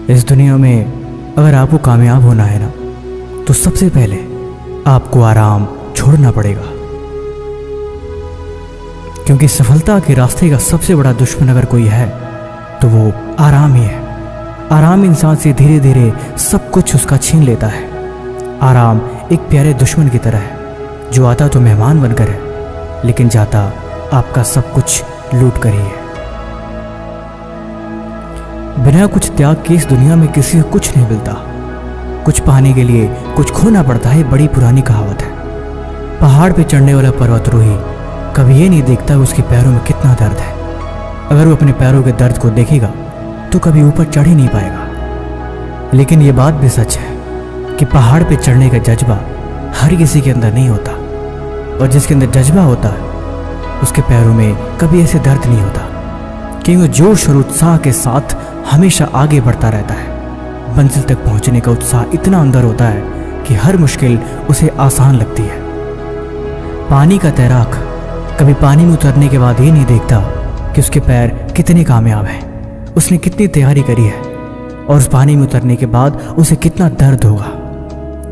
इस दुनिया में अगर आपको कामयाब होना है ना, तो सबसे पहले आपको आराम छोड़ना पड़ेगा। क्योंकि सफलता के रास्ते का सबसे बड़ा दुश्मन अगर कोई है तो वो आराम ही है। आराम इंसान से धीरे धीरे सब कुछ उसका छीन लेता है। आराम एक प्यारे दुश्मन की तरह है जो आता तो मेहमान बनकर है, लेकिन जाता आपका सब कुछ लूट कर ही है। बिना कुछ त्याग के इस दुनिया में किसी को कुछ नहीं मिलता। कुछ पाने के लिए कुछ खोना पड़ता है, बड़ी पुरानी कहावत है। पहाड़ पे चढ़ने वाला पर्वतारोही कभी ये नहीं देखता उसके पैरों में कितना दर्द है। अगर वो अपने पैरों के दर्द को देखेगा तो कभी ऊपर चढ़ ही नहीं पाएगा। लेकिन ये बात भी सच है कि पहाड़ पे चढ़ने का जज्बा हर किसी के अंदर नहीं होता, और जिसके अंदर जज्बा होता है उसके पैरों में कभी ऐसे दर्द नहीं होता, क्योंकि जोश और उत्साह के साथ हमेशा आगे बढ़ता रहता है। मंजिल तक पहुंचने का उत्साह इतना अंदर होता है कि हर मुश्किल उसे आसान लगती है। पानी का तैराक कभी पानी में उतरने के बाद ये नहीं देखता कि उसके पैर कितने कामयाब हैं, उसने कितनी तैयारी करी है, और उस पानी में उतरने के बाद उसे कितना दर्द होगा।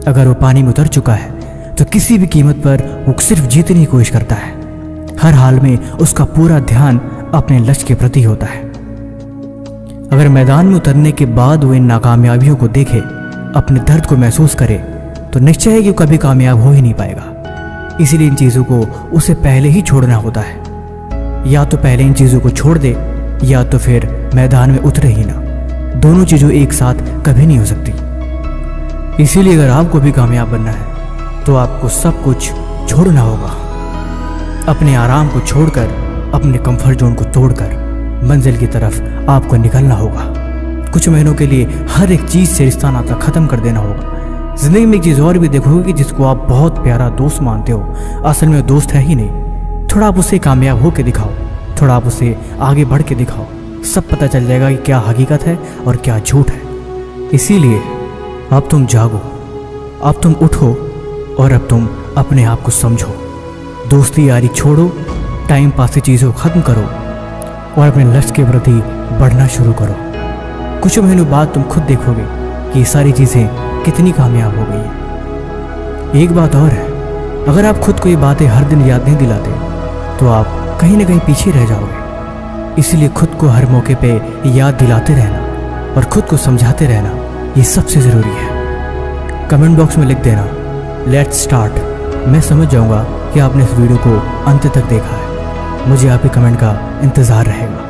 अगर वो पानी में उतर चुका है तो किसी भी कीमत पर वो सिर्फ जीतने की कोशिश करता है। हर हाल में उसका पूरा ध्यान अपने लक्ष्य के प्रति होता है। अगर मैदान में उतरने के बाद वो इन नाकामयाबियों को देखे, अपने दर्द को महसूस करे, तो निश्चय है कि वो कभी कामयाब हो ही नहीं पाएगा। इसीलिए इन चीज़ों को उसे पहले ही छोड़ना होता है। या तो पहले इन चीज़ों को छोड़ दे, या तो फिर मैदान में उतरे ही ना। दोनों चीज़ों एक साथ कभी नहीं हो सकती। इसीलिए अगर आपको भी कामयाब बनना है तो आपको सब कुछ छोड़ना होगा। अपने आराम को छोड़कर, अपने कंफर्ट जोन को तोड़कर मंजिल की तरफ आपको निकलना होगा। कुछ महीनों के लिए हर एक चीज़ से रिश्ता नाता ख़त्म कर देना होगा। ज़िंदगी में एक चीज़ और भी देखोगे कि जिसको आप बहुत प्यारा दोस्त मानते हो, असल में दोस्त है ही नहीं। थोड़ा आप उसे कामयाब हो के दिखाओ, थोड़ा आप उसे आगे बढ़ के दिखाओ, सब पता चल जाएगा कि क्या हकीकत है और क्या झूठ है। इसीलिए अब तुम जागो, अब तुम उठो, और अब तुम अपने आप को समझो। दोस्ती यारी छोड़ो, टाइम पास की चीज़ों को ख़त्म करो और अपने लक्ष्य के प्रति बढ़ना शुरू करो। कुछ महीनों बाद तुम खुद देखोगे कि ये सारी चीज़ें कितनी कामयाब हो गई हैं। एक बात और है, अगर आप खुद को ये बातें हर दिन याद नहीं दिलाते तो आप कहीं ना कहीं पीछे रह जाओगे। इसलिए खुद को हर मौके पे याद दिलाते रहना और खुद को समझाते रहना, ये सबसे ज़रूरी है। कमेंट बॉक्स में लिख देना लेट्स स्टार्ट। मैं समझ जाऊंगा कि आपने इस वीडियो को अंत तक देखा है। मुझे आपके कमेंट का इंतज़ार रहेगा।